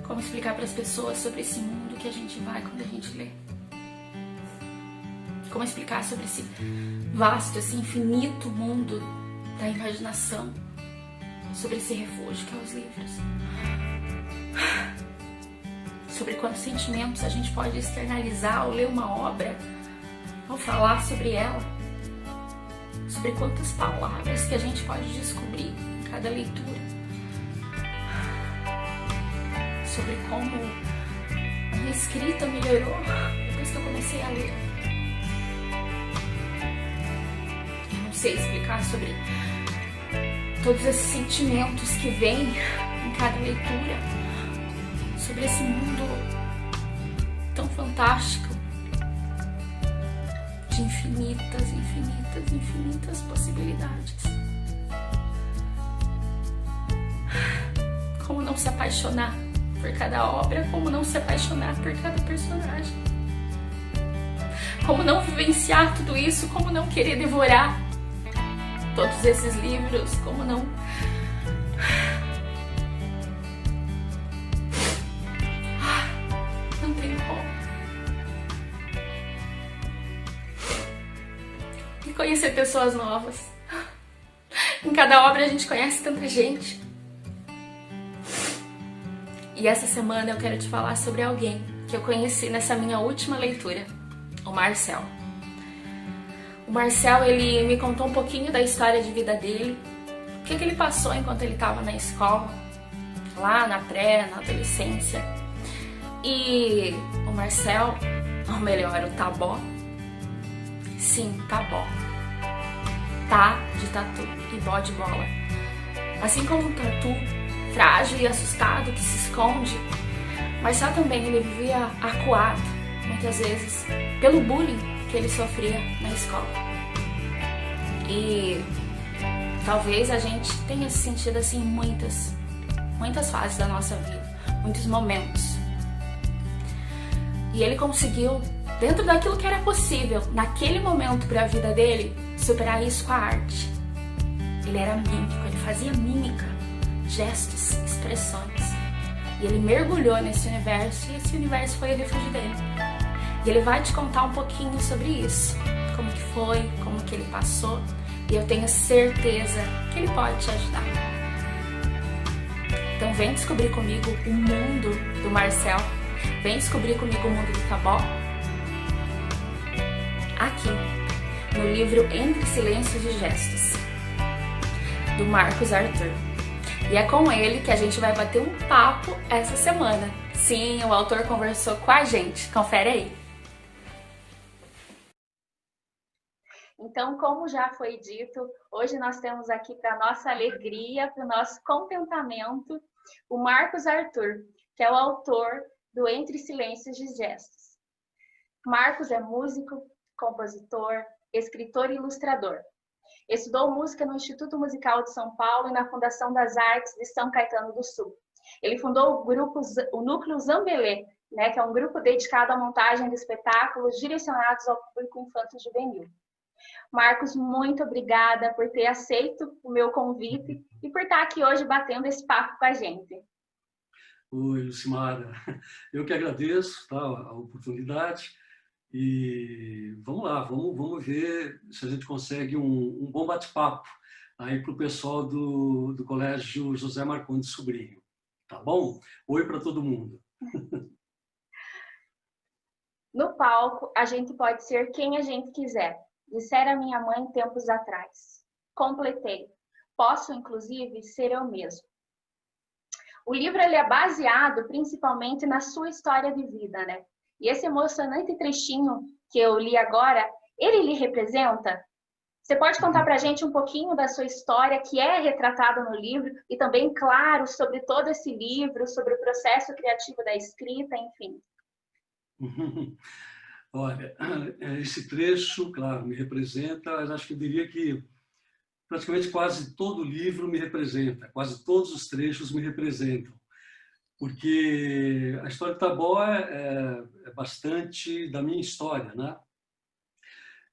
Como explicar para as pessoas sobre esse mundo que a gente vai quando a gente lê? Como explicar sobre esse vasto, esse infinito mundo da imaginação, sobre esse refúgio que é os livros? Sobre quantos sentimentos a gente pode externalizar ao ler uma obra, ao falar sobre ela? Sobre quantas palavras que a gente pode descobrir em cada leitura? Sobre como a minha escrita melhorou depois que eu comecei a ler. Eu não sei explicar sobre todos esses sentimentos que vêm em cada leitura, sobre esse mundo tão fantástico, de infinitas, infinitas, infinitas possibilidades. Como não se apaixonar por cada obra, como não se apaixonar por cada personagem. Como não vivenciar tudo isso, como não querer devorar todos esses livros, como não... Não tem como. E conhecer pessoas novas. Em cada obra a gente conhece tanta gente. E essa semana eu quero te falar sobre alguém que eu conheci nessa minha última leitura, o Marcel. O Marcel, ele me contou um pouquinho da história de vida dele, o que ele passou enquanto ele estava na escola, lá na na adolescência. E o Marcel, ou melhor, o Tabó, sim, Tabó, tá de tatu e bó de bola. Assim como um tatu frágil e assustado que se esconde, Marcel também ele vivia acuado, muitas vezes, pelo bullying que ele sofria na escola. E talvez a gente tenha se sentido assim em muitas fases da nossa vida, muitos momentos. E ele conseguiu, dentro daquilo que era possível, naquele momento para a vida dele, superar isso com a arte. Ele era mímico, ele fazia mímica, gestos, expressões. E ele mergulhou nesse universo e esse universo foi o refúgio dele. E ele vai te contar um pouquinho sobre isso, como que foi, como que ele passou, e eu tenho certeza que ele pode te ajudar. Então vem descobrir comigo o mundo do Marcel, vem descobrir comigo o mundo do Tabó, aqui, no livro Entre Silêncios e Gestos, do Marcos Arthur. E é com ele que a gente vai bater um papo essa semana. Sim, o autor conversou com a gente. Confere aí. Então, como já foi dito, hoje nós temos aqui para nossa alegria, para o nosso contentamento, o Marcos Arthur, que é o autor do Entre Silêncios e Gestos. Marcos é músico, compositor, escritor e ilustrador. Estudou música no Instituto Musical de São Paulo e na Fundação das Artes de São Caetano do Sul. Ele fundou o Núcleo Zambelê, né, que é um grupo dedicado à montagem de espetáculos direcionados ao público infanto-juvenil. Marcos, muito obrigada por ter aceito o meu convite e por estar aqui hoje batendo esse papo com a gente. Oi, Lucimara. Eu que agradeço, tá, a oportunidade. E vamos lá, vamos ver se a gente consegue um bom bate-papo aí para o pessoal do Colégio José Marcondes Sobrinho. Tá bom? Oi para todo mundo. No palco, a gente pode ser quem a gente quiser. Dissera minha mãe tempos atrás. Completei. Posso, inclusive, ser eu mesmo. O livro ele é baseado principalmente na sua história de vida, né? E esse emocionante trechinho que eu li agora, ele lhe representa? Você pode contar para a gente um pouquinho da sua história, que é retratada no livro, e também, claro, sobre todo esse livro, sobre o processo criativo da escrita, enfim. Olha, esse trecho, claro, me representa, mas acho que eu diria que praticamente quase todo o livro me representa, quase todos os trechos me representam. Porque a história do Tabó é bastante da minha história, né?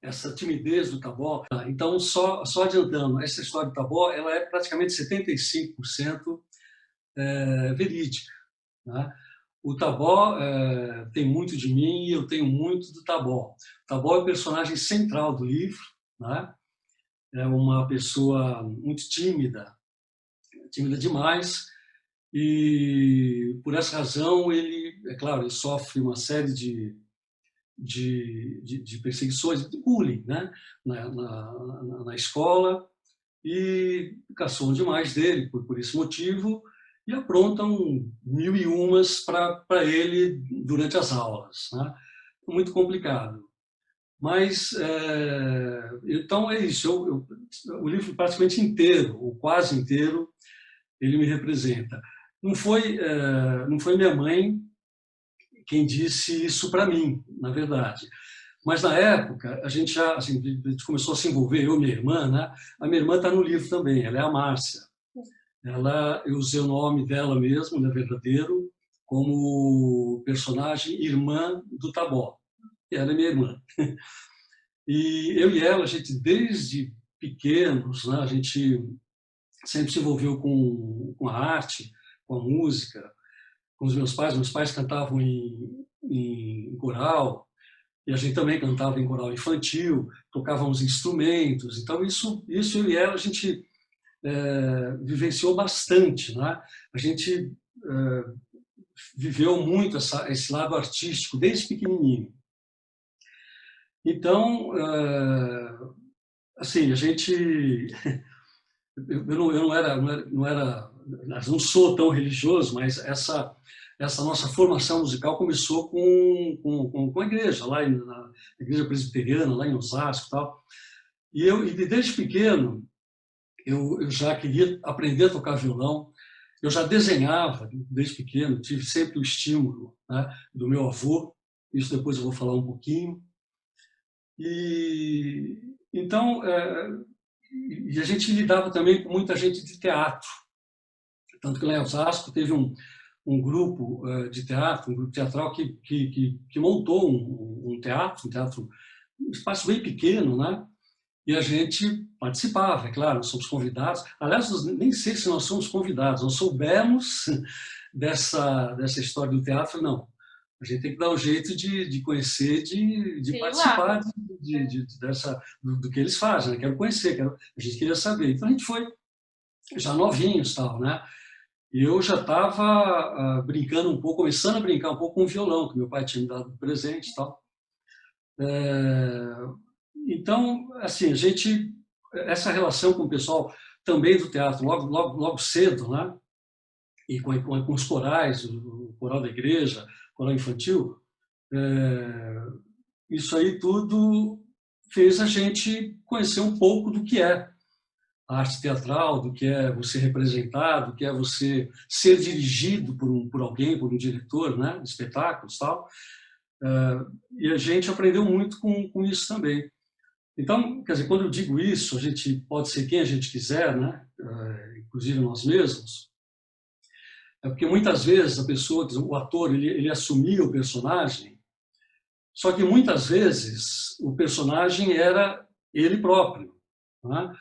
Essa timidez do Tabó. Então, só adiantando, essa história do Tabó ela é praticamente 75% verídica. né? O Tabó tem muito de mim e eu tenho muito do Tabó. O Tabó é o personagem central do livro, né? É uma pessoa muito tímida, tímida demais, e por essa razão ele, é claro, ele sofre uma série de perseguições, de bullying, né? Na escola, e caçam demais dele por esse motivo e aprontam mil e umas para ele durante as aulas, né? Muito complicado. Mas, então é isso, o livro praticamente inteiro, ou quase inteiro, ele me representa. Não foi minha mãe quem disse isso para mim, na verdade. Mas, na época, a gente já assim, a gente começou a se envolver, eu e minha irmã, né? A minha irmã está no livro também, ela é a Márcia. Eu usei o nome dela mesmo, né, verdadeiro, como personagem irmã do Tabó. Ela é minha irmã. E eu e ela, a gente, desde pequenos, né, a gente sempre se envolveu com a arte, com a música, com os meus pais. Meus pais cantavam em coral, e a gente também cantava em coral infantil, tocávamos instrumentos. Então, isso eu e ela, a gente vivenciou bastante, né? A gente viveu muito esse lado artístico desde pequenininho. Então, assim, a gente, não sou tão religioso, mas essa nossa formação musical começou com a igreja, lá na igreja presbiteriana, lá em Osasco e tal. E desde pequeno, eu já queria aprender a tocar violão. Eu já desenhava desde pequeno, tive sempre o estímulo, né, do meu avô. Isso depois eu vou falar um pouquinho. E então e a gente lidava também com muita gente de teatro, tanto que lá em Osasco teve um grupo de teatro, um grupo teatral que montou um teatro, um espaço bem pequeno, né? E a gente participava, é claro, somos convidados. Aliás, nem sei se nós somos convidados, nós soubemos dessa história do teatro, não. A gente tem que dar um jeito de conhecer, de participar do que eles fazem. Né? Quero conhecer, a gente queria saber. Então a gente foi já novinhos, tal, né? E eu já estava brincando um pouco, começando a brincar um pouco com o violão, que meu pai tinha me dado de presente, tal. Então, assim, essa relação com o pessoal também do teatro, logo cedo, né? E com os corais, o coral da igreja, o coral infantil, isso aí tudo fez a gente conhecer um pouco do que é a arte teatral, do que é você representar, do que é você ser dirigido por alguém, por um diretor, né? De espetáculos e tal. E a gente aprendeu muito com isso também. Então, quer dizer, quando eu digo isso, a gente pode ser quem a gente quiser, né? Inclusive nós mesmos. É porque muitas vezes a pessoa, o ator, ele assumia o personagem, só que muitas vezes o personagem era ele próprio, né?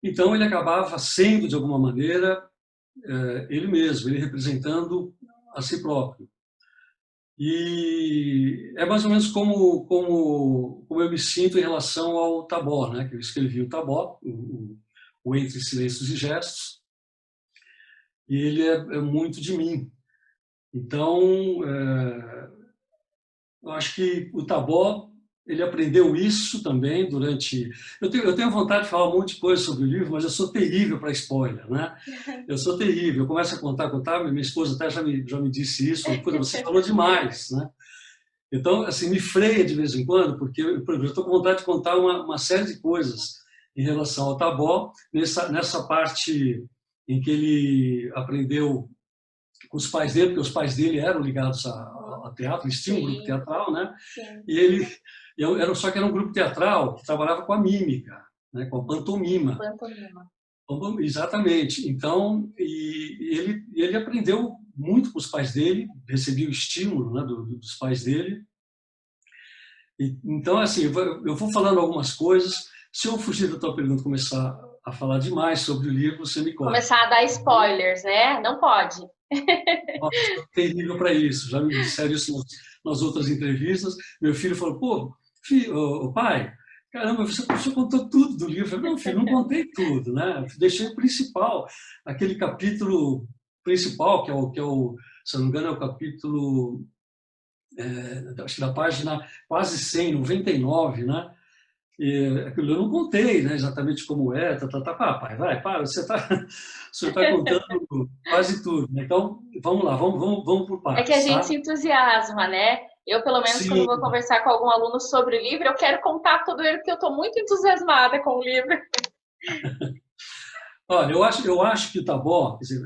Então ele acabava sendo, de alguma maneira, ele mesmo, ele representando a si próprio. E é mais ou menos como eu me sinto em relação ao Tabó, né? Que eu escrevi o Tabó, o Entre Silêncios e Gestos, e ele é muito de mim. Então, eu acho que o Tabó, ele aprendeu isso também durante... Eu tenho vontade de falar um monte de coisa sobre o livro, mas eu sou terrível para spoiler, né? Eu sou terrível. Eu começo a contar, minha esposa até já me disse isso, você falou demais, né? Então, assim, me freia de vez em quando, porque eu estou com vontade de contar uma série de coisas em relação ao Tabó, nessa parte em que ele aprendeu com os pais dele, porque os pais dele eram ligados a teatro, eles tinham um grupo teatral, né? Sim. Só que era um grupo teatral que trabalhava com a mímica, né? Com a pantomima. Exatamente. Então, ele aprendeu muito com os pais dele, recebia o estímulo, né, dos pais dele. Então, assim, eu vou falando algumas coisas. Se eu fugir da tua pergunta, começar a falar demais sobre o livro, você me corta. Começar a dar spoilers, né? Não pode. Nossa, eu sou terrível para isso. Já me disseram isso nas outras entrevistas. Meu filho falou, pô, pai, caramba, você contou tudo do livro. Eu falei, não, filho, não contei tudo, né? Deixei o principal, aquele capítulo principal, se não me engano, é o capítulo, acho que da página quase 100, 99, né? E aquilo eu não contei, né, exatamente como é, pai, vai, para, você está contando quase tudo, né? Então, vamos lá, vamos por É que a partes, gente tá? se entusiasma, né? Eu, pelo menos, quando Sim, vou conversar com algum aluno sobre o livro, eu quero contar tudo ele, porque eu estou muito entusiasmada com o livro. olha, eu acho que o Tabó, quer dizer,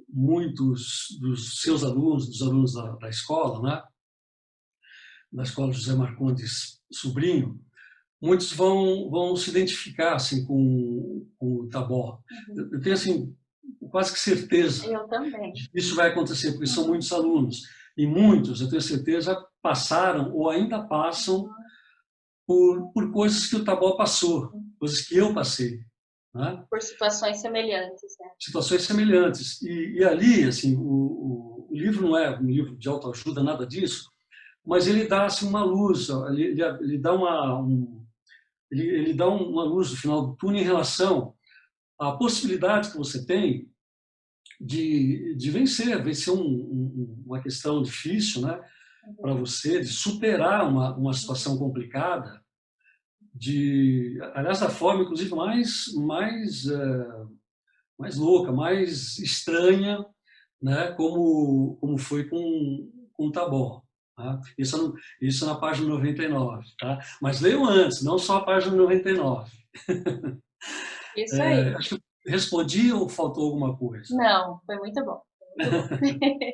muitos dos seus alunos, dos alunos da escola, né, da escola José Marcondes Sobrinho, muitos vão se identificar assim, com o Tabó. Eu tenho assim, quase que certeza Eu também. de que isso vai acontecer, porque são muitos alunos. E muitos, eu tenho certeza, passaram ou ainda passam por coisas que o Tabó passou, coisas que eu passei. Né? Por situações semelhantes, né? Situações semelhantes. E ali, assim, o livro não é um livro de autoajuda, nada disso, mas ele dá assim, uma luz, ele dá ele dá uma luz no final do túnel em relação à possibilidade que você tem de vencer uma questão difícil, né, para você, de superar uma situação complicada, aliás, da forma, inclusive, mais louca, mais estranha, né, como foi com o Tabó. Tá? Isso na página 99. Tá? Mas leiam antes, não só a página 99. Isso aí. Acho que respondi ou faltou alguma coisa? Não, foi muito bom. Foi muito bom.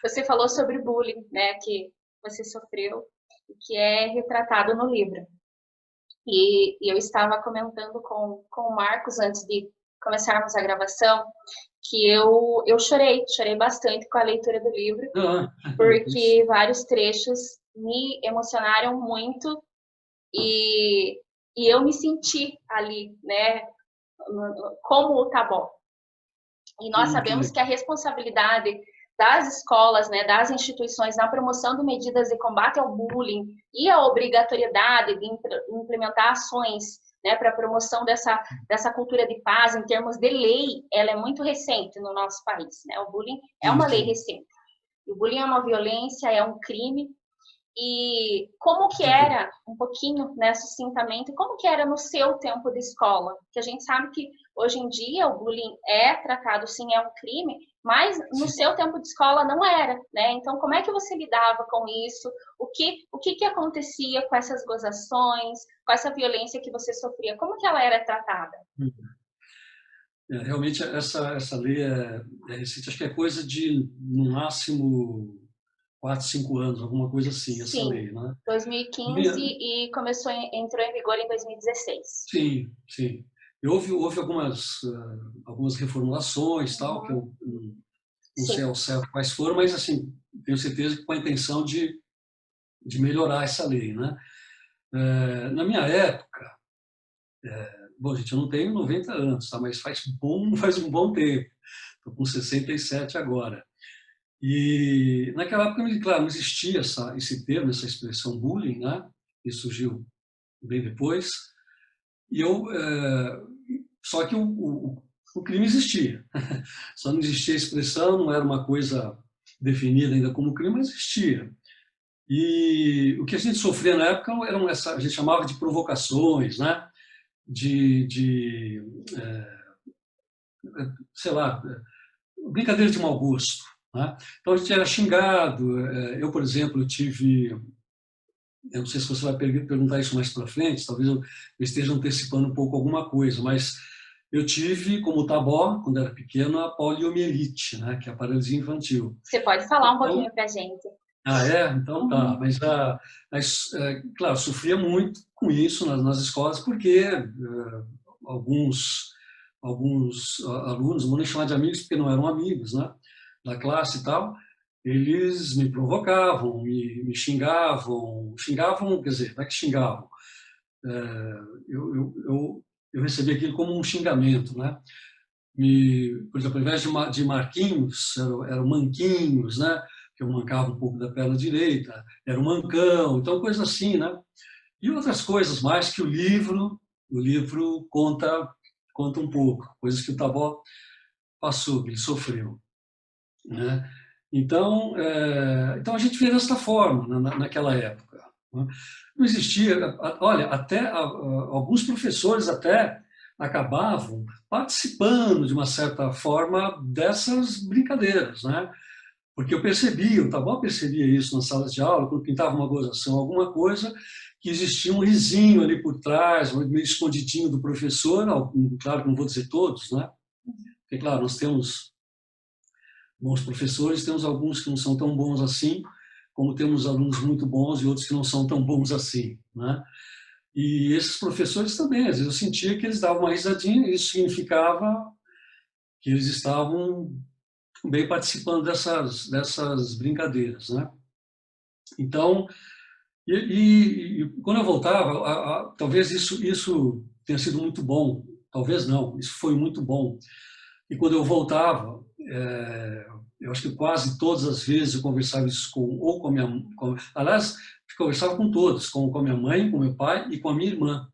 Você falou sobre bullying, né, que você sofreu e que é retratado no livro. E eu estava comentando com o Marcos antes de começarmos a gravação que eu chorei bastante com a leitura do livro, porque vários trechos me emocionaram muito e eu me senti ali, né, como o Tabó. E nós sabemos que a responsabilidade das escolas, né, das instituições na promoção de medidas de combate ao bullying e a obrigatoriedade de implementar ações, né, para a promoção dessa cultura de paz em termos de lei, ela é muito recente no nosso país. Né? O bullying é uma lei recente. O bullying é uma violência, é um crime. E como que era, um pouquinho, né, sucintamente, como que era no seu tempo de escola? Porque a gente sabe que hoje em dia o bullying é tratado, sim, é um crime, mas no seu tempo de escola não era, né? Então, como é que você lidava com isso? O que acontecia com essas gozações, com essa violência que você sofria? Como que ela era tratada? Realmente, essa lei é recente, acho que é coisa de, no máximo, 4, 5 anos, alguma coisa assim, essa Sim, lei, né? 2015 e entrou em vigor em 2016. Sim, sim. Houve algumas reformulações, tal, que eu não sei ao certo quais foram, mas assim, tenho certeza que com a intenção de melhorar essa lei, né? Na minha época, bom, gente, eu não tenho 90 anos, tá? Mas faz um bom tempo. Estou com 67 agora. E naquela época, claro, não existia esse termo, essa expressão bullying, né? Isso surgiu bem depois. E só que o crime existia. Só não existia a expressão, não era uma coisa definida ainda como crime, mas existia. E o que a gente sofria na época a gente chamava de provocações, né? Sei lá, brincadeira de mau gosto. Né? Então a gente era xingado. Eu, por exemplo, eu não sei se você vai perguntar isso mais para frente, talvez eu esteja antecipando um pouco alguma coisa, mas eu tive, como Tabó, quando era pequeno, a poliomielite, né, que é a paralisia infantil. Você pode falar um pouquinho para a gente? Então tá. Mas claro, sofria muito com isso nas escolas, porque alguns alunos, não vou nem chamar de amigos, porque não eram amigos, né, da classe e tal, eles me provocavam, me xingavam, quer dizer, não é que xingavam. eu recebi aquilo como um xingamento, né? Por exemplo, ao invés de Marquinhos, eram Manquinhos, né? Que eu mancava um pouco da perna direita, era um mancão, então coisas assim, né? E outras coisas mais que o livro conta um pouco, coisas que o Tabó passou, que ele sofreu, né? Então a gente vê desta forma naquela época, né? Não existia, olha, até alguns professores até acabavam participando de uma certa forma dessas brincadeiras, né? Porque eu percebia, o Tabó percebia isso nas salas de aula, quando pintava uma gozação, alguma coisa, que existia um risinho ali por trás, meio escondidinho do professor, claro que não vou dizer todos, né? Porque, claro, nós temos bons professores, temos alguns que não são tão bons assim, como temos alunos muito bons e outros que não são tão bons assim, né? E esses professores também, às vezes eu sentia que eles davam uma risadinha e isso significava que eles estavam bem participando dessas brincadeiras, né? Então, quando eu voltava, talvez isso tenha sido muito bom, talvez não, isso foi muito bom. E quando eu voltava, eu acho que quase todas as vezes eu conversava isso ou com a minha, aliás, eu conversava com todos, com a minha mãe, com meu pai e com a minha irmã.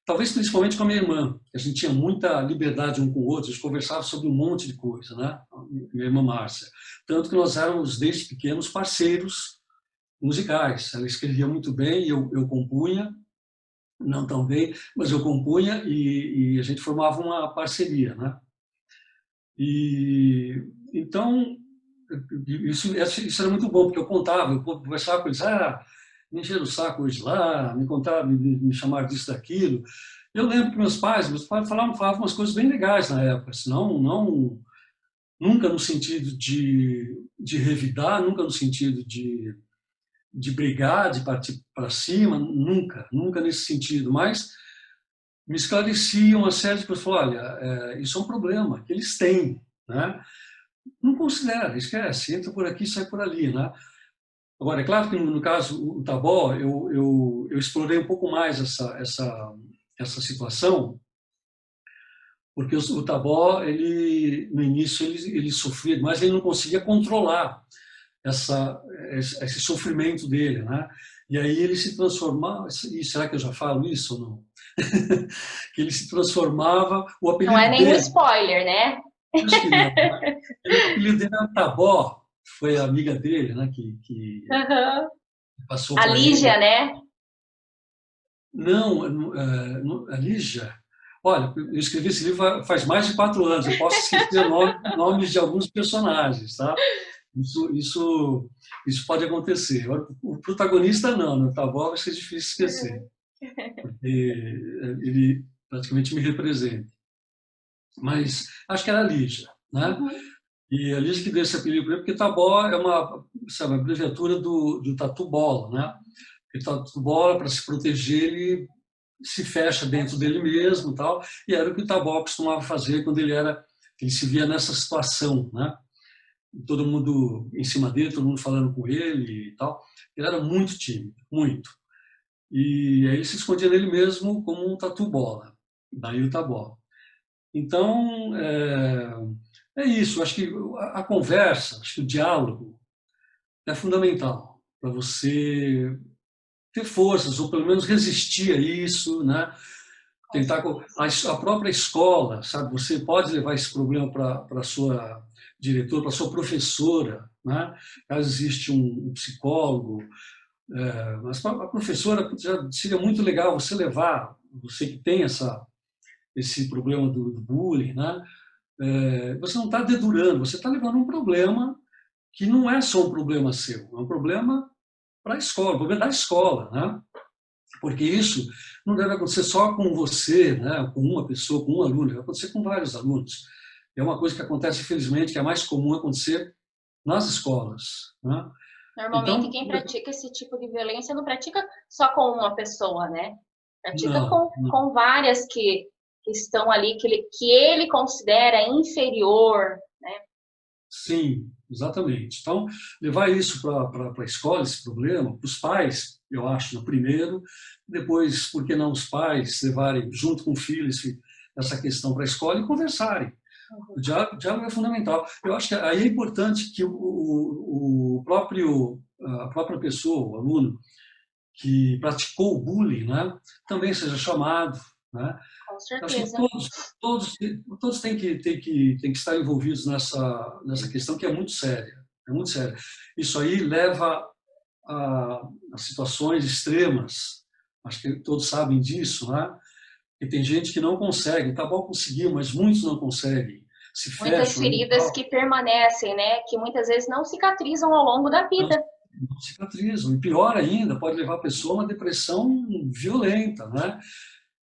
Talvez principalmente com a minha irmã, que a gente tinha muita liberdade um com o outro, a gente conversava sobre um monte de coisa, né? Minha irmã Márcia. Tanto que nós éramos, desde pequenos, parceiros musicais. Ela escrevia muito bem, eu compunha, não tão bem, mas eu compunha e a gente formava uma parceria, né? E então isso era muito bom, porque eu contava, eu conversava com eles, me encheram o saco hoje lá, me contaram, me chamaram disso, daquilo. Eu lembro que meus pais falavam umas coisas bem legais na época, senão, nunca no sentido de revidar, nunca no sentido de brigar, de partir para cima, nunca nesse sentido, mas me esclareciam uma série de coisas, falaram, olha, isso é um problema que eles têm, né? Não considera, esquece, entra por aqui, sai por ali, né? Agora, é claro que no caso o Tabó, eu explorei um pouco mais essa situação, porque o Tabó, no início, ele sofria, mas ele não conseguia controlar esse sofrimento dele, né? E aí ele se transformava, e será que eu já falo isso ou não? Que ele se transformava, o Não é apelido nenhum dele, spoiler, né? acho que não, o apelido dele era Tabó, foi a amiga dele, né, que Uhum. passou A para ele. Lígia, né? Não, a Lígia. Olha, eu escrevi esse livro faz mais de 4 anos. Eu posso esquecer nomes de alguns personagens, tá? Isso pode acontecer. Agora, o protagonista não, né? Tá bom, acho que é difícil esquecer, porque ele praticamente me representa. Mas acho que era a Lígia, né? Uhum. E a Lígia que deu esse apelido para ele, porque Tabó é uma abreviatura do tatu bola, né? Porque tatu bola, para se proteger, ele se fecha dentro dele mesmo, tal. E era o que o Tabó costumava fazer quando ele se via nessa situação, né? Todo mundo em cima dele, todo mundo falando com ele e tal. Ele era muito tímido, muito. E aí ele se escondia nele mesmo como um tatu bola. Daí o Tabó. Então, é isso. Acho que a conversa, acho que o diálogo é fundamental para você ter forças, ou pelo menos resistir a isso, né? Tentar a própria escola, sabe? Você pode levar esse problema para a sua diretora, para a sua professora, né? Caso existe um psicólogo, mas para a professora já seria muito legal você levar, você que tem esse problema do bullying, né? Você não está dedurando, você está levando um problema que não é só um problema seu, é um problema para a escola, um problema da escola, né? Porque isso não deve acontecer só com você, né? Com uma pessoa, com um aluno, deve acontecer com vários alunos. É uma coisa que acontece, infelizmente, que é mais comum acontecer nas escolas, né? Normalmente Então, quem pratica esse tipo de violência não pratica só com uma pessoa, né? Pratica não, não. com várias que estão ali, que ele considera inferior, né? Sim, exatamente. Então, levar isso para a escola, esse problema, para os pais, eu acho, no primeiro, depois, por que não os pais levarem junto com o filho essa questão para a escola e conversarem. O diálogo é fundamental. Eu acho que aí é importante que a própria pessoa, o aluno, que praticou o bullying, né, também seja chamado, né? Com Acho que certeza. todos, todos têm que estar envolvidos nessa questão que é muito séria. É muito séria. Isso aí leva a situações extremas. Acho que todos sabem disso, né? E tem gente que não consegue. Tá bom, conseguiu, mas muitos não conseguem. Se Muitas fecham ali e feridas tal. que permanecem, né? Que muitas vezes não cicatrizam ao longo da Não, vida. não cicatrizam. E pior ainda, pode levar a pessoa a uma depressão violenta, né?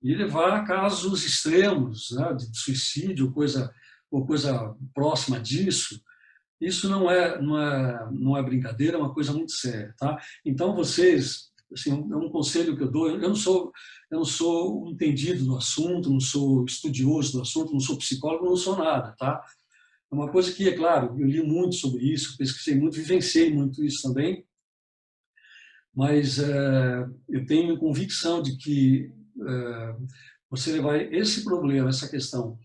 E levar a casos extremos, né, de suicídio, ou coisa próxima disso. Isso não é brincadeira, é uma coisa muito séria, tá? Então vocês, assim, é um conselho que eu dou. Eu não sou um entendido do assunto, não sou estudioso do assunto, não sou psicólogo, não sou nada, tá? É uma coisa que, é claro, eu li muito sobre isso, pesquisei muito, vivenciei muito isso também, mas eu tenho convicção de que você levar esse problema, essa questão,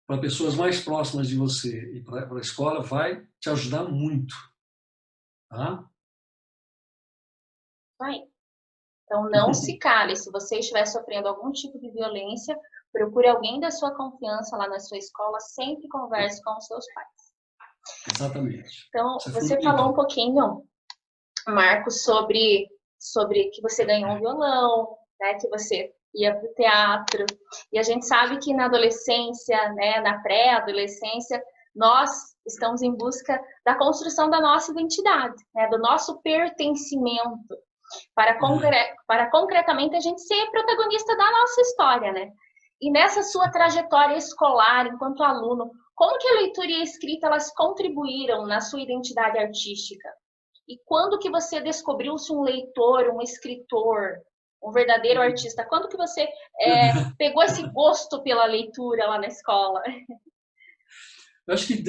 para pessoas mais próximas de você e para a escola vai te ajudar muito, tá? Aí. Então, não se cale. Se você estiver sofrendo algum tipo de violência, procure alguém da sua confiança lá na sua escola, sempre converse com os seus pais. Exatamente. Então, Isso é você falou um fundamental. pouquinho, Marcos, sobre que você ganhou um violão, né, que você ia para o teatro. E a gente sabe que na adolescência, né, na pré-adolescência, nós estamos em busca da construção da nossa identidade, né, do nosso pertencimento, para concretamente a gente ser protagonista da nossa história, né? E nessa sua trajetória escolar, enquanto aluno, como que a leitura e a escrita elas contribuíram na sua identidade artística? E quando que você descobriu-se um leitor, um escritor, um verdadeiro artista? Quando que você pegou esse gosto pela leitura lá na escola? Eu acho que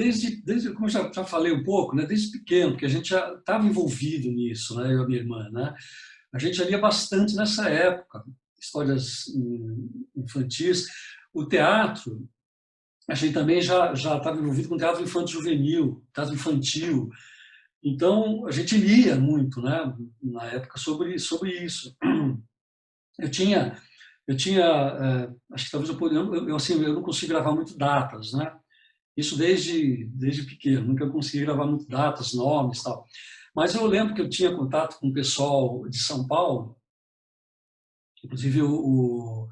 como eu já falei um pouco, né, desde pequeno, que a gente já estava envolvido nisso, né, eu e a minha irmã, né? A gente já lia bastante nessa época, histórias infantis. O teatro, a gente também já estava envolvido com teatro infanto-juvenil, teatro infantil. Então, a gente lia muito, né, na época sobre isso. Eu tinha, acho que talvez assim, eu não consigo gravar muito datas, né? Isso desde pequeno, nunca consegui gravar muito datas, nomes, tal. Mas eu lembro que eu tinha contato com o pessoal de São Paulo, inclusive o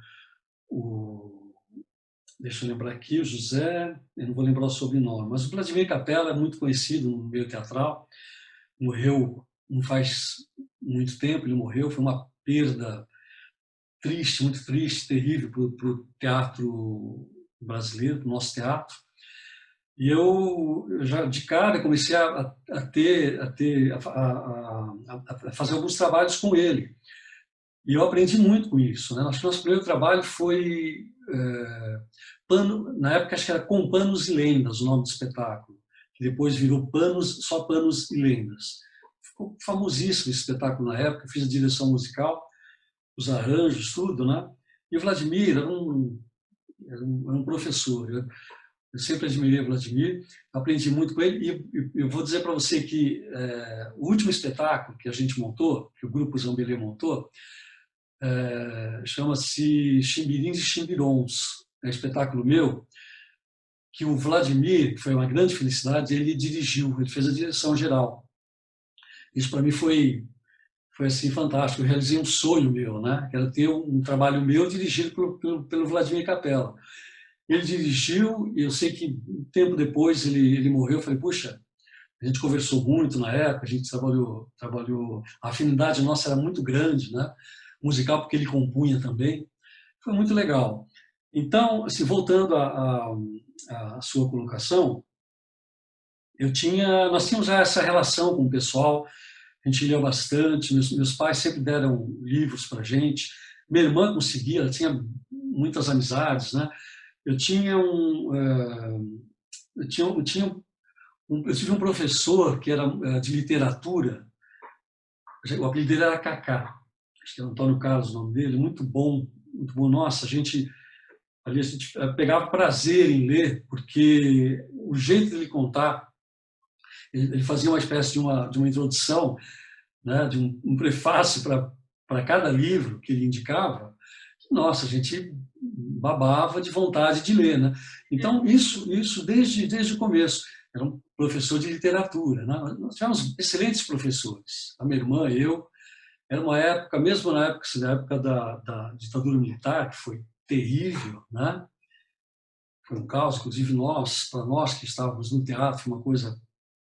deixa eu lembrar aqui, o José, eu não vou lembrar o sobrenome, mas o Vladimir Capella é muito conhecido no meio teatral, morreu não faz muito tempo, ele morreu, foi uma perda triste, muito triste, terrível para o teatro brasileiro, para o nosso teatro. E eu já de cara comecei a fazer alguns trabalhos com ele. E eu aprendi muito com isso, né? Acho que o nosso primeiro trabalho foi na época acho que era Com Panos e Lendas, o nome do espetáculo, que depois virou Só Panos e Lendas. Ficou famosíssimo esse espetáculo na época, fiz a direção musical, os arranjos, tudo, né? E o Vladimir era um professor. Eu sempre admirei o Vladimir, aprendi muito com ele e eu vou dizer para você que o último espetáculo que a gente montou, que o Grupo Zambelê montou, chama-se Chimbirins e Chimbirons. É um espetáculo meu que o Vladimir, que foi uma grande felicidade, ele dirigiu, ele fez a direção geral. Isso para mim foi assim fantástico. Eu realizei um sonho meu, né? Que era ter um trabalho meu dirigido pelo Vladimir Capella. Ele dirigiu e eu sei que um tempo depois ele morreu. Eu falei, puxa, a gente conversou muito na época, a gente trabalhou, a afinidade nossa era muito grande, né? Musical, porque ele compunha também. Foi muito legal. Então, assim, voltando à sua colocação, nós tínhamos já essa relação com o pessoal, a gente lia bastante, meus pais sempre deram livros para a gente, minha irmã conseguia, ela tinha muitas amizades, né? Eu tinha Eu tive um professor que era de literatura, o apelido dele era Cacá, acho que é Antônio Carlos o nome dele, muito bom, muito bom. Nossa, ali a gente pegava prazer em ler, porque o jeito de ele contar, ele fazia uma espécie de uma introdução, né, de um prefácio para cada livro que ele indicava. Nossa, a gente babava de vontade de ler, né? Então, isso desde o começo. Era um professor de literatura, né? Nós tivemos excelentes professores. A minha irmã, eu. Era uma época, mesmo na época da ditadura militar, que foi terrível, né? Foi um caos, inclusive para nós que estávamos no teatro, foi uma coisa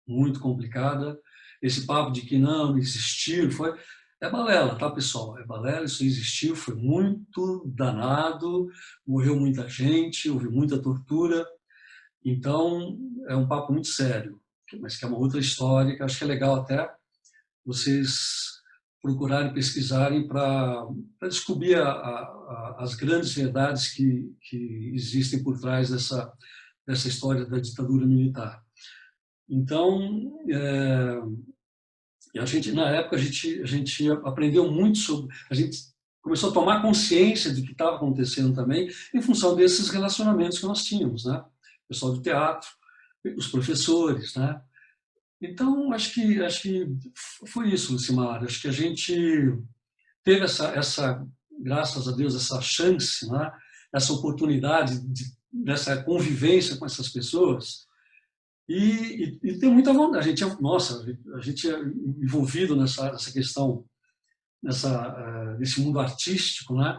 muito complicada. Esse papo de que não existiu, é balela, tá, pessoal? É balela, isso existiu, foi muito danado, morreu muita gente, houve muita tortura. Então, é um papo muito sério, mas que é uma outra história, que acho que é legal até vocês procurarem, pesquisarem para descobrir as grandes verdades que existem por trás dessa história da ditadura militar. Então, a gente, na época, a gente aprendeu muito sobre... A gente começou a tomar consciência de que estava acontecendo também em função desses relacionamentos que nós tínhamos, né? O pessoal do teatro, os professores, né? Então, acho que foi isso, Lucimar. Acho que a gente teve graças a Deus, essa chance, né? Essa oportunidade dessa convivência com essas pessoas e tem muita vontade. A gente é envolvido nessa questão, nesse mundo artístico, né?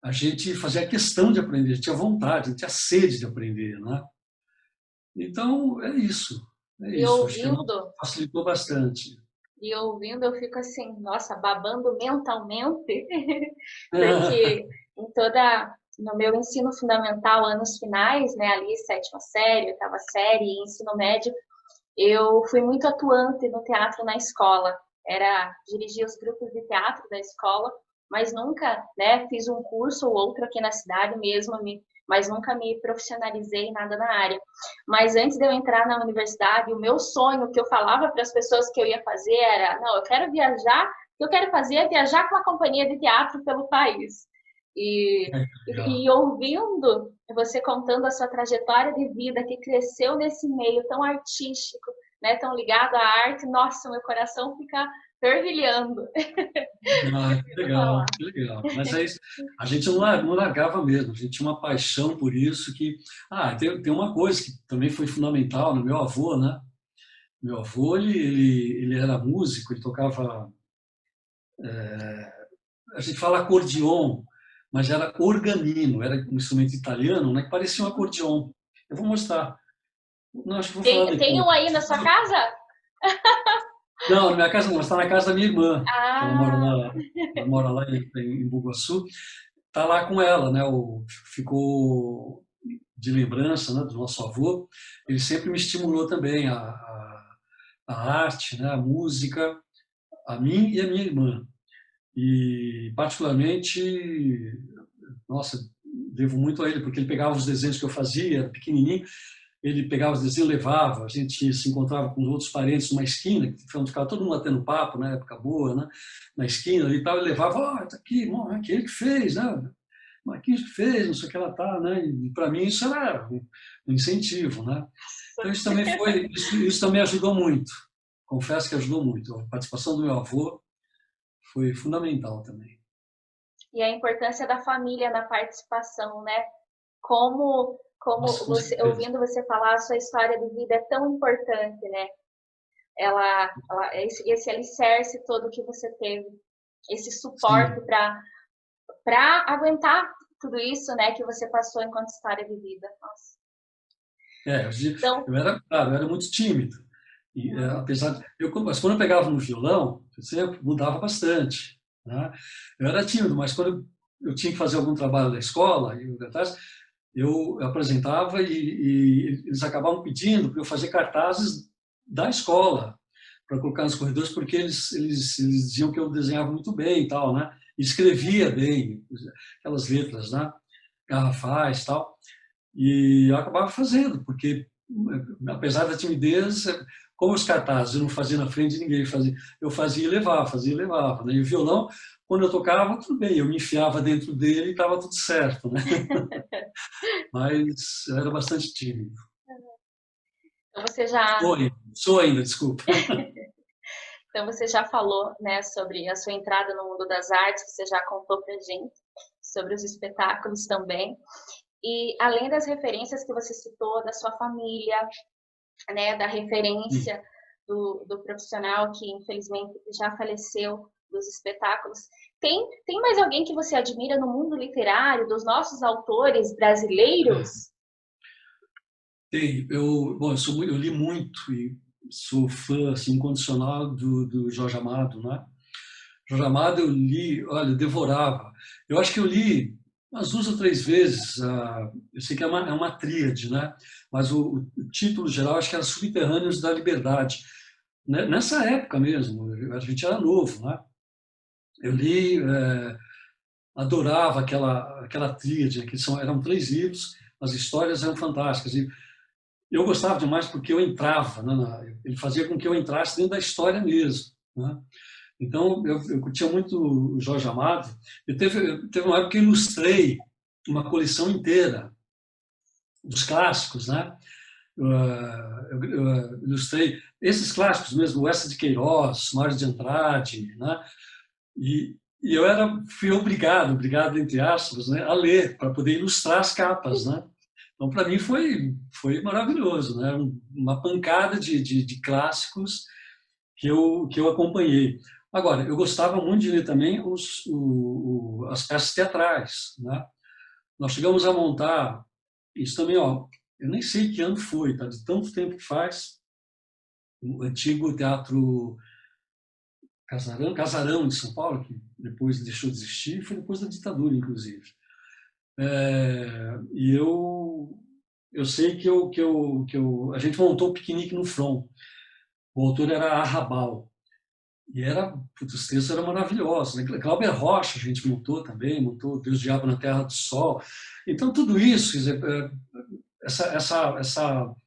A gente fazia questão de aprender, a gente tinha vontade, a gente tinha sede de aprender, né? Então, é isso. É E isso. Acho que ouvindo, facilitou bastante. eu fico assim, nossa, babando mentalmente, porque no meu ensino fundamental, anos finais, né, ali, sétima série, oitava série, ensino médio, eu fui muito atuante no teatro na escola. Dirigir os grupos de teatro da escola, mas nunca, né, fiz um curso ou outro aqui na cidade mesmo, mas nunca me profissionalizei em nada na área. Mas antes de eu entrar na universidade, o meu sonho que eu falava para as pessoas que eu ia fazer era, não, eu quero viajar, o que eu quero fazer é viajar com uma companhia de teatro pelo país. E ouvindo você contando a sua trajetória de vida, que cresceu nesse meio tão artístico, né, tão ligado à arte, nossa, meu coração fica fervilhando. Ah, que legal, que legal. Mas é isso. A gente não largava mesmo, a gente tinha uma paixão por isso que... tem uma coisa que também foi fundamental no meu avô, né? Meu avô, ele era músico, ele tocava... a gente fala acordeon, mas era organino, era um instrumento italiano, né, que parecia um acordeon. Eu vou mostrar. Não, acho que vou falar Tem depois. um aí na sua casa? Não, na minha casa não, está na casa da minha irmã. Ah, Ela mora lá em Bugaçu. Está lá com ela, né? Ficou de lembrança, né, do nosso avô. Ele sempre me estimulou também a arte, né, a música, a mim e a minha irmã. E particularmente, nossa, devo muito a ele, porque ele pegava os desenhos que eu fazia, era pequenininho, ele pegava os desenhos, levava, a gente se encontrava com outros parentes numa esquina, que ficava todo mundo batendo papo, na época boa, né? Na esquina e tal, ele levava, tá aqui, irmão, é aquele que fez, né? Marquinhos que fez, não sei o que ela tá, né? E para mim isso era um incentivo, né? Então isso também ajudou muito. Confesso que ajudou muito. A participação do meu avô foi fundamental também. e a importância da família na participação, né? Como Nossa, com você, certeza. ouvindo você falar, a sua história de vida é tão importante, né? Esse alicerce todo que você teve, esse suporte Sim. para aguentar tudo isso, né, que você passou enquanto história de vida. Nossa. Então, Eu era muito tímido. E, apesar mas quando eu pegava no violão, eu sempre mudava bastante, né? Eu era tímido, mas quando eu tinha que fazer algum trabalho da escola, eu apresentava e eles acabavam pedindo para eu fazer cartazes da escola para colocar nos corredores, porque eles diziam que eu desenhava muito bem e tal, né? E escrevia bem, aquelas letras, né? Garrafais e tal. E eu acabava fazendo, porque apesar da timidez, como os cartazes eu não fazia na frente de ninguém, eu fazia e levava. Né? E o violão, quando eu tocava, tudo bem, eu me enfiava dentro dele e estava tudo certo. Né? Mas eu era bastante tímido. Então você já, Sou ainda, desculpa. então você já falou, né, sobre a sua entrada no mundo das artes, você já contou pra gente sobre os espetáculos também. E além das referências que você citou da sua família, né, da referência do profissional que infelizmente já faleceu dos espetáculos, tem mais alguém que você admira no mundo literário, dos nossos autores brasileiros? Tem. Eu li muito e sou fã assim, incondicional do Jorge Amado, né? Jorge Amado eu li, olha, devorava. Eu acho que eu li umas 2 ou 3 vezes. Eu sei que é uma tríade, né? Mas o título geral acho que era Subterrâneos da Liberdade. Né? Nessa época mesmo, a gente era novo, né? Eu li, adorava aquela tríade, eram 3 livros, as histórias eram fantásticas. E eu gostava demais porque eu entrava, né? Ele fazia com que eu entrasse dentro da história mesmo, né? Então, eu curtia muito o Jorge Amado. Teve uma época que eu ilustrei uma coleção inteira dos clássicos, né? Eu ilustrei esses clássicos mesmo, o Essa de Queiroz, Mário de Andrade, né? E eu fui obrigado entre aspas, né, a ler para poder ilustrar as capas, né? Então, para mim foi maravilhoso, né? Uma pancada de clássicos que eu acompanhei. Agora, eu gostava muito de ler também as peças teatrais, né? Nós chegamos a montar isso também, ó, eu nem sei que ano foi, tá? De tanto tempo que faz, o antigo Teatro Casarão de São Paulo, que depois deixou de existir, foi depois da ditadura, inclusive. E eu sei a gente montou o Piquenique no Front. O autor era Arrabal. E os textos eram maravilhosos. Né? Glauber Rocha a gente montou Deus, Diabo na Terra do Sol. Então, tudo isso, quer dizer,